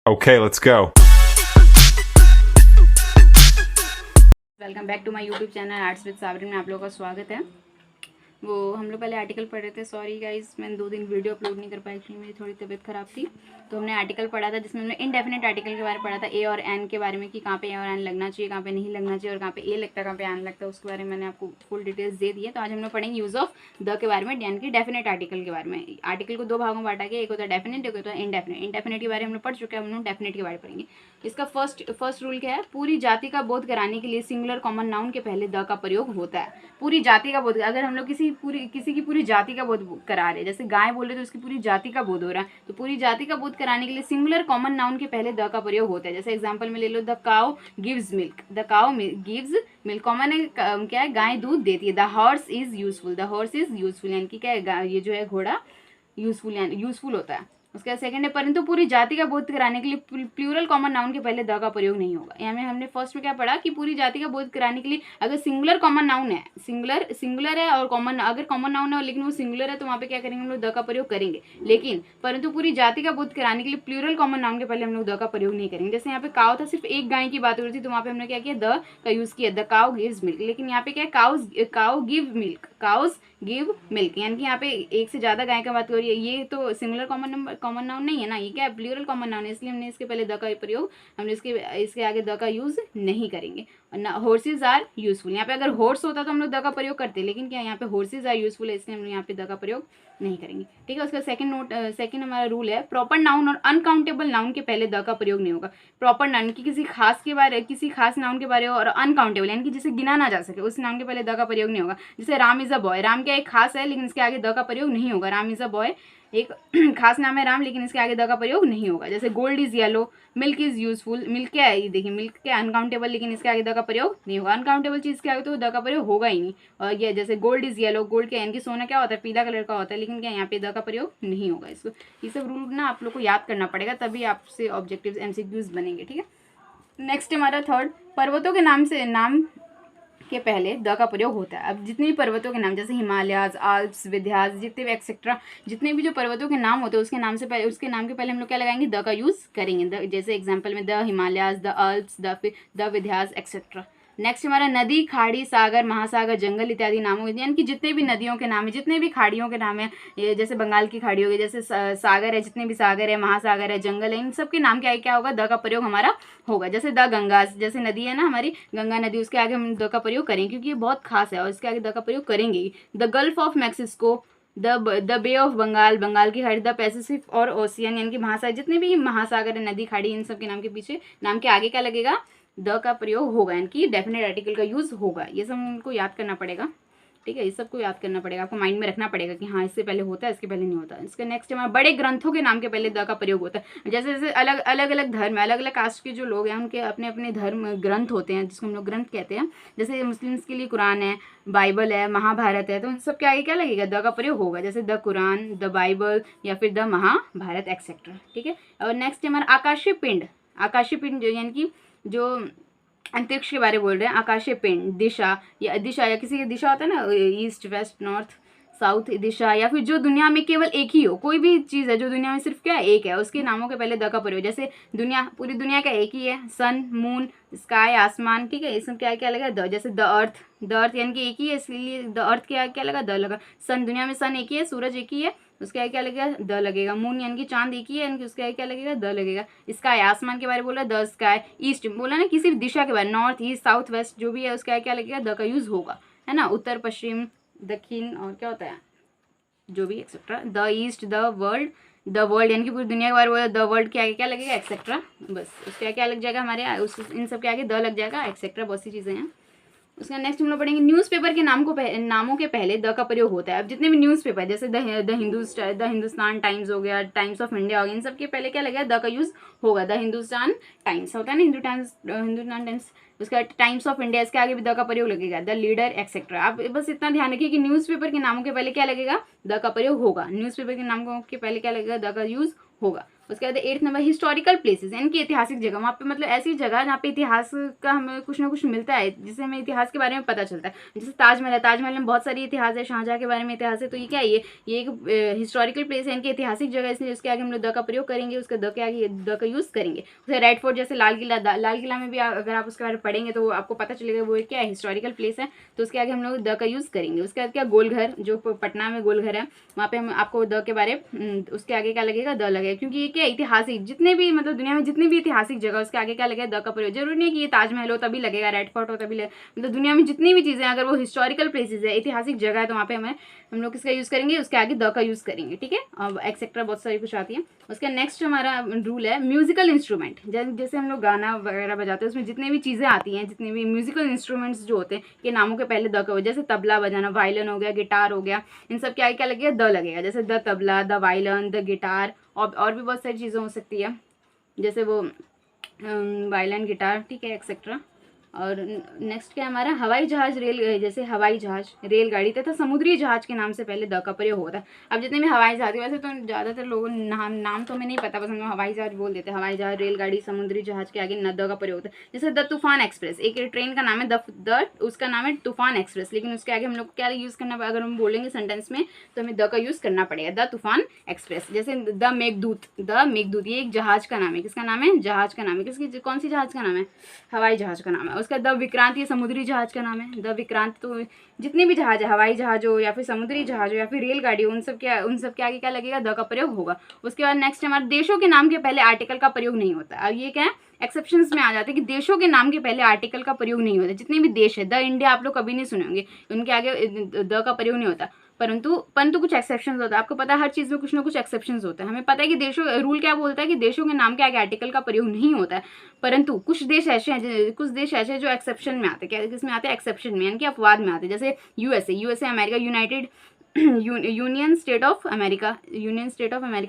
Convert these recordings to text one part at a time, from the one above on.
Okay, let's go. Welcome back to my YouTube channel Arts with Sovereign में आप लोगों का स्वागत है। वो हम लोग पहले आर्टिकल पढ़ रहे थे। सॉरी गाइस, मैंने 2 दिन वीडियो अपलोड नहीं कर पाई क्योंकि मेरी थोड़ी तबीयत ख़राब थी। तो हमने आर्टिकल पढ़ा था जिसमें हमने इनडेफिनेट आर्टिकल के बारे में पढ़ा था, ए और एन के बारे में कि कहाँ पे ए और एन लगना चाहिए, कहाँ पे नहीं लगना चाहिए और कहाँ पे ए लगता है, कहाँ पे एन लगता है, उसके बारे में मैंने आपको फुल डिटेल्स दे दी है। तो आज हम लोग पढ़ेंगे यूज़ ऑफ द के बारे में, यानी कि डेफिनेट आर्टिकल के बारे में। आर्टिकल को 2 भागों में बांटा गया, एक होता है डेफिनेट, एक होता है इनडेफिनेट। इनडेफिनेट के बारे में हम लोग पढ़ चुके हैं, हम लोग डेफिनेट के बारे में पढ़ेंगे। इसका फर्स्ट रूल क्या है? पूरी जाति का बोध कराने के लिए सिंगुलर कॉमन नाउन के पहले द का प्रयोग होता है। पूरी जाति का बोध, अगर हम लोग किसी की पूरी जाति का बोध करा रहे हैं, जैसे गाय बोले तो उसकी पूरी जाति का बोध हो रहा है, तो पूरी जाति का बोध कराने के लिए सिंगुलर कॉमन नाउन के पहले द का प्रयोग होता है। जैसे एग्जांपल में ले लो, the cow gives milk, the cow gives milk. Common है, क्या है? गाय दूध देती है। The horse is useful, the horse is useful, यानी कि क्या है? ये जो है घोड़ा यूजफुल, यानी यूजफुल होता है। उसका सेकंड है, परंतु पूरी जाति का बोध कराने के लिए प्लूरल कॉमन नाउन के पहले द का प्रयोग नहीं होगा। यहाँ हमने फर्स्ट में क्या पढ़ा कि पूरी जाति का बोध कराने के लिए अगर सिंगुलर कॉमन नाउन है, सिंगुलर है और कॉमन, अगर कॉमन नाउन है लेकिन वो सिंगुलर है तो वहाँ पे क्या करेंगे हम लोग? द का प्रयोग करेंगे। लेकिन परंतु पूरी जाति का बोध कराने के लिए प्लूरल कॉमन नाउन के पहले हम लोग द का प्रयोग नहीं करेंगे। जैसे यहाँ पे काउ था, सिर्फ एक गाय की बात हो रही थी, तो वहाँ पे हमने क्या किया? द का यूज किया, द काउ गिव्स मिल्क। लेकिन यहाँ पे क्या है? Cow give milk, cows give milk, यानी कि यहाँ पे एक से ज्यादा गाय का बात हो रही है। ये तो सिंगुलर कॉमन नाउन नहीं है ना, ये क्या है? प्लूरल कॉमन नाउन है, इसलिए हमने इसके पहले द का प्रयोग, हमने इसके आगे द का यूज नहीं करेंगे। हॉर्सेज आर यूजफुल, यहाँ पे अगर हॉर्स होता तो हम लोग द का प्रयोग करते, लेकिन क्या यहाँ पे हॉर्सेज आर यूजफुल है, इसलिए हम यहाँ पे द का प्रयोग नहीं करेंगे। ठीक है। उसका सेकंड हमारा रूल है, प्रॉपर नाउन और अनकाउंटेबल नाउन के पहले द का प्रयोग नहीं होगा। प्रॉपर नाउन की किसी खास नाउन के बारे और अनकाउंटेबल यानी कि जिसे गिना ना जा सके, उस नाउन के पहले द का प्रयोग नहीं होगा। जैसे Ram is a boy, Ram क्या एक खास है लेकिन इसके आगे द का प्रयोग नहीं होगा। राम इज अ बॉय एक खास नाम है राम, लेकिन इसके आगे द का प्रयोग नहीं होगा। जैसे gold is yellow, milk is useful, milk क्या है? ये देखिए, मिल्क क्या अनकाउंटेबल, लेकिन इसके आगे द का प्रयोग नहीं होगा। अनकाउंटेबल चीज के आगे तो द का प्रयोग होगा ही नहीं। और ये जैसे गोल्ड इज येलो, गोल्ड क्या यानी कि सोना क्या होता है? पीला कलर का होता है, लेकिन क्या यहाँ पे द का प्रयोग नहीं होगा। इसको ये सब रूल ना आप लोग को याद करना पड़ेगा, तभी आपसे ऑब्जेक्टिव एमसीक्यूज बनेंगे। ठीक है। नेक्स्ट हमारा थर्ड, पर्वतों के नाम के पहले द का प्रयोग होता है। अब जितने भी पर्वतों के नाम, जैसे हिमालयाज, आल्प्स, विंध्यास, जितने भी एक्सेट्रा, जितने भी जो पर्वतों के नाम होते हैं उसके नाम के पहले हम लोग क्या लगाएंगे? द का यूज करेंगे। जैसे एग्जांपल में the Himalayas, the Alps, the Vindhyas etcetera. Next हमारा नदी, खाड़ी, सागर, महासागर, जंगल इत्यादि नामों, यानी कि जितने भी नदियों के नाम है, जितने भी खाड़ियों के नाम है, ये जैसे बंगाल की खाड़ी हो गई, जैसे सागर है, जितने भी सागर है, महासागर है, जंगल है, इन सब के नाम क्या होगा? द का प्रयोग हमारा होगा। जैसे द गंगा, जैसे नदी है ना हमारी गंगा नदी, उसके आगे हम द का प्रयोग करेंगे क्योंकि ये बहुत खास है और इसके आगे द का प्रयोग करेंगे। The gulf of Mexico, the bay of Bengal, Bengal की खाड़ी, द पैसिफिक और ओशियन, यानी कि महासागर, जितने भी महासागर है, नदी, खाड़ी, इन सब के नाम के पीछे, नाम के आगे क्या लगेगा? द का प्रयोग होगा, यानी कि डेफिनेट आर्टिकल का यूज होगा। ये सब हमको याद करना पड़ेगा। ठीक है, ये सबको याद करना पड़ेगा, आपको माइंड में रखना पड़ेगा कि हाँ इससे पहले होता है, इसके पहले नहीं होता। इसका नेक्स्ट हमारा बड़े ग्रंथों के नाम के पहले द का प्रयोग होता है। जैसे जैसे अलग अलग धर्म है, अलग अलग कास्ट के जो लोग हैं उनके अपने अपने धर्म ग्रंथ होते हैं, जिसको हम लोग ग्रंथ कहते हैं। जैसे मुस्लिम्स के लिए कुरान है, बाइबल है, महाभारत है, तो इन सब के आगे क्या लगेगा? द का प्रयोग होगा। जैसे द कुरान, द बाइबल या फिर द महाभारत एक्सेट्रा। ठीक है। और नेक्स्ट हमारा आकाशीय पिंड जो यानी कि जो अंतरिक्ष के बारे में बोल रहे हैं। आकाशीय पिंड, दिशा या किसी की दिशा होता है ना, ईस्ट, वेस्ट, नॉर्थ, साउथ दिशा, या फिर जो दुनिया में केवल एक ही हो, कोई भी चीज़ है जो दुनिया में सिर्फ क्या एक है, उसके नामों के पहले द का प्रयोग। जैसे पूरी दुनिया का एक ही है, सन, मून, स्काई, आसमान। ठीक है। इसमें क्या लगा? द। जैसे द अर्थ यानी कि एक ही है, इसलिए द अर्थ क्या लगा? द लगा। सन, दुनिया में सन एक ही है, सूरज एक ही है, उसके आगे क्या लगेगा? द लगेगा। मून यानी कि चांद एक ही है, यानी कि उसके आगे क्या लगेगा? द लगेगा। स्काई, आसमान के बारे में बोला, द स्काई। ईस्ट बोला ना, किसी भी दिशा के बारे, नॉर्थ, ईस्ट, साउथ, वेस्ट, जो भी है उसके आगे क्या लगेगा? द का यूज होगा, है ना। उत्तर, पश्चिम, दक्षिण और क्या होता है, जो भी etcetera. The east, the world यानी कि पूरी दुनिया के बारे में बोला, द वर्ल्ड के आगे क्या लगेगा? एक्सेट्रा। बस उसके आगे क्या लग जाएगा हमारे? इन सब के आगे द लग जाएगा, एक्सेट्रा। बहुत सी चीज़ें हैं। उसका नेक्स्ट हम लोग पढ़ेंगे, न्यूज़पेपर के नामों के पहले द का प्रयोग होता है। अब जितने भी न्यूज़पेपर, जैसे द हिंदुस्तान टाइम्स हो गया, टाइम्स ऑफ इंडिया हो गया, इन सब के पहले क्या लगेगा? द का यूज होगा। द हिंदुस्तान टाइम्स होता है ना, हिंदुस्तान टाइम्स, उसका टाइम्स ऑफ इंडिया, इसके आगे भी द का प्रयोग लगेगा। The leader etcetera. आप बस इतना ध्यान रखिए कि न्यूज़पेपर के नामों के पहले क्या लगेगा? द का प्रयोग होगा। न्यूज़पेपर के नामों के पहले क्या लगेगा? द का यूज होगा। उसके बाद 8th नंबर हिस्टोरिकल प्लेसेस, यानी कि ऐतिहासिक जगह। वहाँ पे मतलब ऐसी जगह जहाँ पे इतिहास का हमें कुछ ना कुछ मिलता है, जिससे हमें इतिहास के बारे में पता चलता है। जैसे ताजमहल है, ताजमहल में बहुत सारी इतिहास है, शाहजहाँ के बारे में इतिहास है, तो ये क्या है, ये एक हिस्टोरिकल प्लेस है, इनकी ऐतिहासिक जगह, इसलिए उसके आगे हम लोग द का प्रयोग करेंगे, उसके द के आगे द का यूज़ करेंगे। उसे रेड फोर्ट जैसे लाल किला में भी अगर आप उसके बारे में पढ़ेंगे तो आपको पता चलेगा वो क्या है, हिस्टोरिकल प्लेस है, तो उसके आगे हम लोग द का यूज़ करेंगे। उसके बाद क्या, गोलघर, जो पटना में गोलघर है, वहाँ पे हम आपको द के बारे उसके आगे क्या लगेगा, द लगेगा, क्योंकि ये क्या ऐतिहासिक, जितने भी मतलब दुनिया में जितनी भी ऐतिहासिक जगह उसके आगे क्या लगेगा, द का प्रयोग। जरूरी नहीं है कि ये ताजमहल हो तभी लगेगा, रेड फोर्ट हो तभी लगेगा, मतलब दुनिया में जितनी भी चीज़ें अगर वो हिस्टोरिकल प्लेसेस है, ऐतिहासिक जगह है, तो वहाँ पे हम लोग किसका यूज़ करेंगे, उसके आगे द का यूज़ करेंगे। ठीक है, अब एक्सेट्रा बहुत सारी कुछ आती है। उसका नेक्स्ट हमारा रूल है म्यूजिकल इंस्ट्रूमेंट। जैसे हम लोग गाना वगैरह बजाते हैं, उसमें जितने भी चीज़ें आती हैं, जितने भी म्यूजिकल इंस्ट्रूमेंट्स जो होते हैं, ये नामों के पहले द का हो, जैसे तबला बजाना, वायलिन हो गया, गिटार हो गया, इन सब के आगे क्या लगेगा, द लगेगा। जैसे the tabla, the violin, the guitar, और भी बहुत सारी चीज़ें हो सकती है, जैसे वो वायलिन, गिटार, ठीक है, एक्सेट्रा। और नेक्स्ट क्या है हमारा, हवाई जहाज, रेल, जैसे हवाई जहाज, रेलगाड़ी तथा समुद्री जहाज के नाम से पहले द का प्रयोग होता है। अब जितने भी हवाई जहाज, वैसे तो ज़्यादातर लोगों नाम तो हमें नहीं पता, बस हम हवाई जहाज बोल देते हैं। हवाई जहाज, रेलगाड़ी, समुद्री जहाज के आगे न द का प्रयोग होता है। जैसे द तूफान एक्सप्रेस, एक ट्रेन का नाम है उसका नाम है तूफान एक्सप्रेस, लेकिन उसके आगे हम लोग क्या यूज़ करना, अगर हम बोलेंगे सेंटेंस में तो हमें द का यूज़ करना पड़ेगा, द तूफान एक्सप्रेस। जैसे द मेघदूत, ये एक जहाज का नाम है, किसका नाम है, जहाज का नाम है, किसकी, कौन सी जहाज का नाम है, हवाई जहाज का नाम है। उसका द विक्रांत, ये समुद्री जहाज का नाम है, द विक्रांत। तो जितने भी जहाज है, हवाई जहाज हो या फिर समुद्री जहाज हो या फिर रेलगाड़ी हो, उन सब के आगे क्या लगेगा, द का प्रयोग होगा। उसके बाद नेक्स्ट हमारे देशों के नाम के पहले आर्टिकल का प्रयोग नहीं होता। अब ये क्या है, एक्सेप्शंस में आ जाते हैं कि देशों के नाम के पहले आर्टिकल का प्रयोग नहीं होता। जितने भी देश है, द इंडिया आप लोग कभी नहीं सुने होंगे, उनके आगे द का प्रयोग नहीं होता, परंतु कुछ एक्सेप्शंस होता है। आपको पता है हर चीज़ में कुछ ना कुछ एक्सेप्शंस होता है। हमें पता है कि रूल क्या बोलता है कि देशों के नाम के आगे आर्टिकल का प्रयोग नहीं होता है, परंतु कुछ देश ऐसे हैं जो एक्सेप्शन में आते हैं। क्या किसमें आते हैं, एक्सेप्शन में, यानी कि अपवाद में आते हैं। जैसे USA America, United union state of America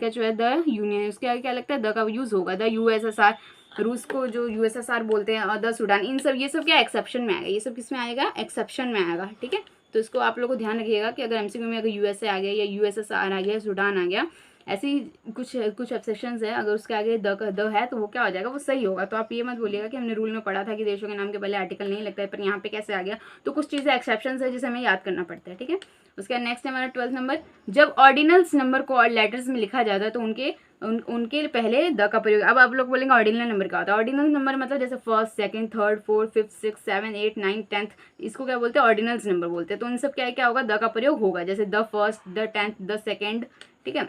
जो है द यूनियन, उसके आगे क्या लगता है, द का यूज़ होगा। द यूएसएसआर, रूस को जो यूएसएसआर बोलते हैं, और द सूडान, ये सब क्या एक्सेप्शन में आएगा, ये सब किस में आएगा, एक्सेप्शन में आएगा। ठीक है, तो इसको आप लोगों को ध्यान रखिएगा कि अगर एमसीक्यू में अगर यूएसए आ गया या यूएसएसआर आ गया, सूडान आ गया, ऐसी कुछ एक्सेप्शंस है, अगर उसके आगे द है तो वो क्या हो जाएगा, वो सही होगा। तो आप ये मत बोलिएगा कि हमने रूल में पढ़ा था कि देशों के नाम के पहले आर्टिकल नहीं लगता है, पर यहाँ पे कैसे आ गया। तो कुछ चीज़ें एक्सेप्शंस है जिसे हमें याद करना पड़ता है। ठीक है, उसके बाद नेक्स्ट है हमारा 12th नंबर, जब ऑर्डिनल्स नंबर को और लेटर्स में लिखा जाता है तो उनके पहले द का प्रयोग। अब आप लोग बोलेंगे ऑर्डिनल नंबर क्या होता है, ऑर्डिनल नंबर मतलब जैसे 1st, 2nd, 3rd, 4th, 5th, 6th, 7th, 8th, 9th, 10th, इसको क्या बोलते हैं, ऑर्डिनल्स नंबर बोलते हैं। तो उन सब क्या होगा, द का प्रयोग होगा। जैसे the 1st, the 10th, the 2nd, ठीक है,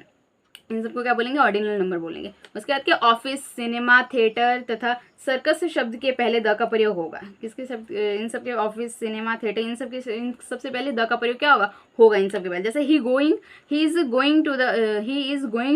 इन सबको क्या बोलेंगे, ऑर्डिनल नंबर बोलेंगे। उसके बाद क्या, ऑफिस, सिनेमा, थिएटर तथा सर्कस शब्द के पहले द का प्रयोग होगा। किसके शब्द, इन सब के, ऑफिस, सिनेमा, थिएटर, इन सबसे पहले द का प्रयोग क्या होगा इन सब के पहले। जैसे he is going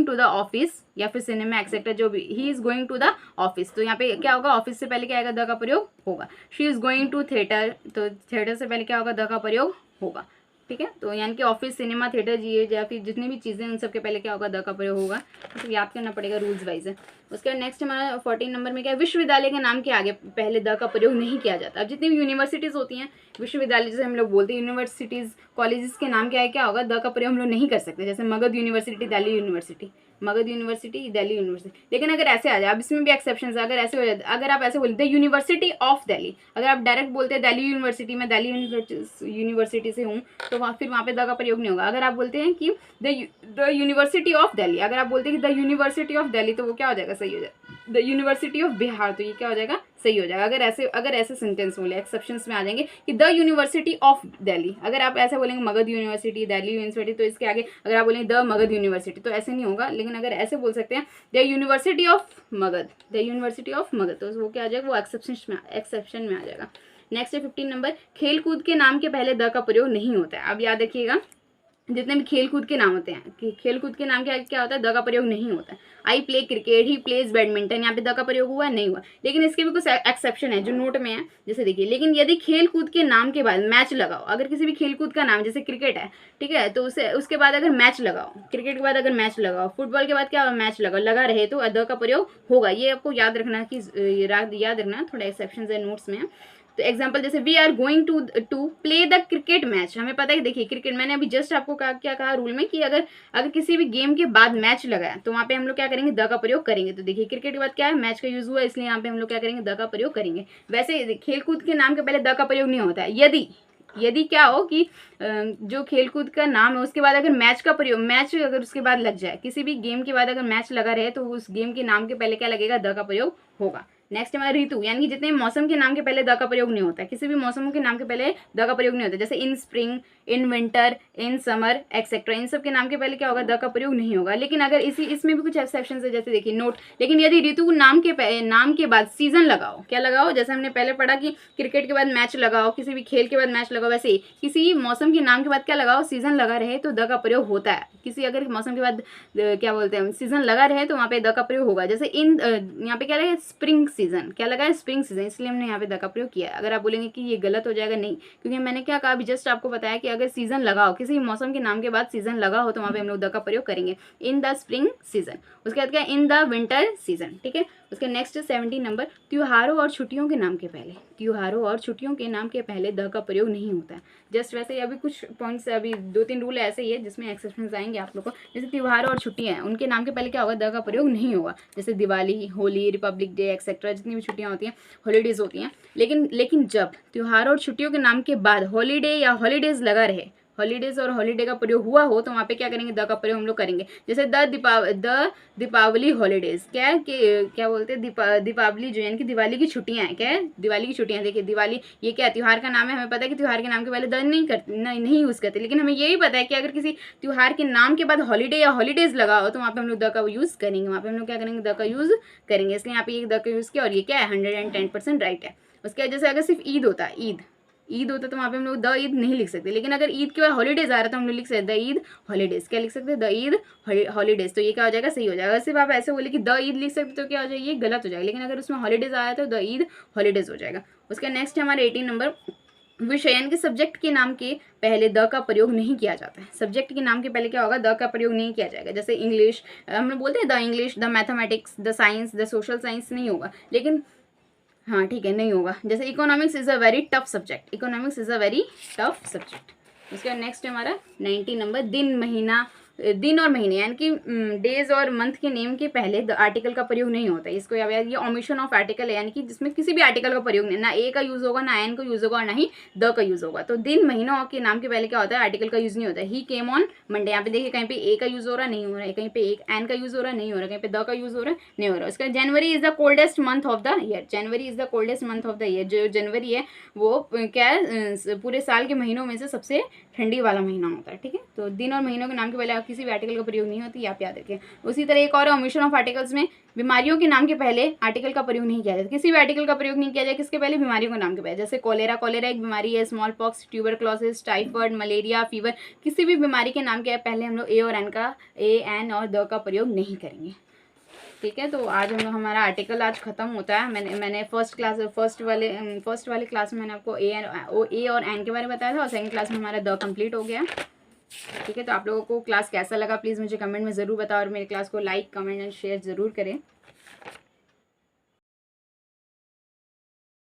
to the office, या फिर सिनेमा एक्सेट्रा, जो भी, he is going to the office, तो यहाँ पे क्या होगा, ऑफिस से पहले क्या आएगा, द का प्रयोग होगा। She is going to theatre, तो थिएटर से पहले क्या होगा, द का प्रयोग होगा। ठीक है, तो यानी कि ऑफिस, सिनेमा, थिएटर, ये या फिर जितनी भी चीज़ें उन सब के पहले क्या होगा, द का प्रयोग होगा। तो याद करना पड़ेगा रूल्स वाइज है। उसके बाद नेक्स्ट हमारा 14 नंबर में क्या है, विश्वविद्यालय के नाम के आगे पहले द का प्रयोग नहीं किया जाता। अब जितनी भी यूनिवर्सिटीज़ होती हैं, विश्वविद्यालय जैसे हम लोग बोलते हैं, यूनिवर्सिटीज़, कॉलेजेस के नाम के आगे क्या होगा, द का प्रयोग हम लोग नहीं कर सकते। जैसे Magadh university, Delhi university, Magadh university, Delhi university. लेकिन अगर ऐसे आ जाए, अब इसमें भी एक्सेप्शन है, अगर ऐसे हो जाए, अगर आप ऐसे बोलते हैं यूनिवर्सिटी ऑफ दिल्ली, अगर आप डायरेक्ट बोलते हैं दिल्ली यूनिवर्सिटी, मैं दिल्ली यूनिवर्सिटी से हूँ, तो फिर वहाँ पे द का प्रयोग नहीं होगा। अगर आप बोलते हैं कि द यूनिवर्सिटी ऑफ दिल्ली, अगर आप बोलते हैं कि द यूनिवर्सिटी ऑफ दिल्ली, तो वो क्या हो जाएगा, सही हो जाएगा। द यूनिवर्सिटी ऑफ बिहार, तो ये क्या हो जाएगा, सही हो जाएगा। अगर ऐसे सेंटेंस बोले, एक्सेप्शंस में आ जाएंगे कि द यूनिवर्सिटी ऑफ दिल्ली। अगर आप ऐसे बोलेंगे मगध यूनिवर्सिटी, दिल्ली यूनिवर्सिटी, तो इसके आगे अगर आप बोलेंगे द मगध यूनिवर्सिटी, तो ऐसे नहीं होगा। लेकिन अगर ऐसे बोल सकते हैं द यूनिवर्सिटी ऑफ मगध, तो वो क्या आ जाएगा, वो एक्सेप्शन में आ जाएगा। नेक्स्ट है 15 नंबर, खेलकूद के नाम के पहले द का प्रयोग नहीं होता है। अब याद रखिएगा, जितने भी खेलकूद के नाम होते हैं, कि खेलकूद के नाम क्या होता है, द का प्रयोग नहीं होता है। I play cricket, he plays badminton, यहाँ पे द का प्रयोग हुआ नहीं हुआ। लेकिन इसके भी कुछ एक्सेप्शन है जो नोट में है। जैसे देखिए, लेकिन यदि खेलकूद के नाम के बाद मैच लगाओ, अगर किसी भी खेलकूद का नाम, जैसे क्रिकेट है, ठीक है, तो उसके बाद अगर मैच लगाओ, क्रिकेट के बाद अगर मैच लगाओ, फुटबॉल के बाद क्या मैच लगा रहे, तो द का प्रयोग होगा। ये आपको याद रखना, थोड़ा एक्सेप्शन है नोट्स में। तो एग्जाम्पल जैसे we are going to play the cricket match, हमें पता है देखिए क्रिकेट, मैंने अभी जस्ट आपको क्या कहा रूल में कि अगर किसी भी गेम के बाद मैच लगा है तो वहाँ पे हम लोग क्या करेंगे, द का प्रयोग करेंगे। तो देखिए क्रिकेट के बाद क्या है, मैच का यूज हुआ, इसलिए यहाँ पे हम लोग क्या करेंगे, द का प्रयोग करेंगे। वैसे खेलकूद के नाम के पहले द का प्रयोग नहीं होता है। यदि क्या हो कि जो खेलकूद का नाम है उसके बाद अगर मैच का प्रयोग, मैच अगर उसके बाद लग जाए, किसी भी गेम के बाद अगर मैच लगा रहे तो उस गेम के नाम के पहले क्या लगेगा, द का प्रयोग होगा। नेक्स्ट हमारा ऋतु, यानी कि जितने मौसम के नाम के पहले द का प्रयोग नहीं होता है, किसी भी मौसम के नाम के पहले द का प्रयोग नहीं होता, जैसे in spring, in winter, in summer etcetera, इन सब के नाम के पहले क्या होगा, द का प्रयोग नहीं होगा। लेकिन अगर इसमें भी कुछ एक्सेप्शन है, जैसे देखिए नोट, लेकिन यदि ऋतु नाम के बाद सीजन लगाओ, क्या लगाओ, जैसे हमने पहले पढ़ा कि क्रिकेट के बाद मैच लगाओ, किसी भी खेल के बाद मैच लगाओ, वैसे ही किसी मौसम के नाम के बाद क्या लगाओ, सीजन लगा रहे तो द का प्रयोग होता है। किसी अगर मौसम के बाद क्या बोलते हैं, सीजन लगा रहे तो वहाँ पे द का प्रयोग होगा। जैसे इन यहाँ पे क्या लगा, स्प्रिंग सीजन, क्या लगा है, स्प्रिंग सीजन, इसलिए हमने यहाँ पे द का प्रयोग किया है। अगर आप बोलेंगे कि ये गलत हो जाएगा, नहीं, क्योंकि मैंने क्या कहा अभी जस्ट आपको बताया कि अगर सीजन लगाओ, किसी मौसम के नाम के बाद सीजन लगा हो तो वहाँ पे हम लोग द का प्रयोग करेंगे, इन द स्प्रिंग सीजन। उसके बाद क्या, इन द विंटर सीजन, ठीक है। उसके नेक्स्ट 17 नंबर, त्योहारों और छुट्टियों के नाम के पहले, त्योहारों और छुट्टियों के नाम के पहले द का प्रयोग नहीं होता है। जस्ट वैसे ही अभी कुछ पॉइंट्स, अभी 2-3 रूल ऐसे ही है जिसमें एक्सेप्शंस आएंगे आप लोग को। जैसे त्योहार और छुट्टियां हैं, उनके नाम के पहले क्या होगा, द का प्रयोग नहीं होगा। जैसे Diwali, Holi, Republic day etcetera, जितनी भी छुट्टियां होती हैं, हॉलीडेज होती हैं। लेकिन जब त्योहार और छुट्टियों के नाम के बाद हॉलीडे या हॉलीडेज लगा रहे, हॉलीडेज और हॉलीडे का प्रयोग हुआ हो तो वहाँ पे क्या करेंगे, द का प्रयोग हम लोग करेंगे। जैसे द दीपावली हॉलीडेज, क्या बोलते हैं, दीपावली जो, यानी कि दिवाली की छुट्टियां हैं, क्या है, दिवाली की छुट्टियां। देखिए दिवाली ये क्या त्योहार का नाम है, हमें पता है कि त्योहार के नाम के पहले द नहीं यूज करते, लेकिन हमें यही पता है कि अगर किसी त्योहार के नाम के बाद हॉलीडे या हॉलीडेज लगा हो तो वहाँ पे हम लोग द का यूज करेंगे, वहाँ पे हम लोग क्या करेंगे, द का यूज करेंगे। इसलिए यहाँ पे ये द का यूज किया और ये क्या है, 110% राइट है। उसके बाद जैसे अगर सिर्फ ईद होता है, ईद होता है तो वहाँ पे हम लोग द ईद नहीं लिख सकते, लेकिन अगर ईद के बाद हॉलीडेज आ रहा है तो हम लोग लिख सकते द ईद हॉलीडेज, क्या लिख सकते हैं, द ईद हॉलीडेज। तो ये क्या हो जाएगा, सही हो जाएगा। अगर सिर्फ आप ऐसे बोले कि द ईद लिख सकते तो क्या हो जाएगा, ये गलत हो जाएगा, लेकिन अगर उसमें हॉलीडेज आया तो द ईद हॉलीडेज हो जाएगा। उसका नेक्स्ट है हमारे 18 नंबर, विषय यानी कि सब्जेक्ट के नाम के पहले द का प्रयोग नहीं किया जाता है। सब्जेक्ट के नाम के पहले क्या होगा, द का प्रयोग नहीं किया जाएगा। जैसे इंग्लिश, हम लोग बोलते हैं the English, the mathematics, the science, the social science, नहीं होगा, लेकिन हाँ ठीक है, नहीं होगा। जैसे economics is a very tough subject, economics is a very tough subject. उसके बाद नेक्स्ट है हमारा 19 नंबर, दिन और महीने यानी कि डेज और मंथ के नेम के पहले द आर्टिकल का प्रयोग नहीं होता है। इसको ये ओमिशन ऑफ आर्टिकल है, यानी कि जिसमें किसी भी आर्टिकल का प्रयोग नहीं, ना ए का यूज होगा, ना एन का यूज होगा और ना ही द का यूज होगा। तो दिन महीनों के नाम के पहले क्या होता है, आर्टिकल का यूज नहीं होता है। ही केम ऑन मंडे, यहाँ पे देखिए कहीं पे ए का यूज हो रहा नहीं हो रहा है, कहीं पे एक एन का यूज हो रहा नहीं हो रहा, कहीं पे द का यूज हो रहा नहीं हो रहा। उसका जनवरी is the coldest month of the year, January is the coldest month of the year. जो जनवरी है वो क्या है, पूरे साल के महीनों में से सबसे ठंडी वाला महीना होता है, ठीक है। तो दिन और महीनों के नाम के पहले किसी भी आर्टिकल का प्रयोग नहीं होती, आप याद रखें। उसी तरह एक और ओमिशन ऑफ आर्टिकल्स में बीमारियों के नाम के पहले आर्टिकल का प्रयोग नहीं किया जाता, किसी भी आर्टिकल का प्रयोग नहीं किया जाए किसके पहले, बीमारियों के नाम के पहले। जैसे कोलेरा एक बीमारी है, small pox, tuberculosis, typhoid, malaria, fever, किसी भी बीमारी के नाम के पहले हम लोग ए एन और द का प्रयोग नहीं करेंगे, ठीक है। तो आज हम लोग हमारा आर्टिकल आज खत्म होता है। मैंने फर्स्ट वाले क्लास में मैंने आपको ए और एन के बारे में बताया था, और सेकंड क्लास में हमारा द कंप्लीट हो गया, ठीक है। तो आप लोगों को क्लास कैसा लगा प्लीज़ मुझे कमेंट में ज़रूर बताओ, और मेरे क्लास को लाइक, कमेंट एंड शेयर ज़रूर करें।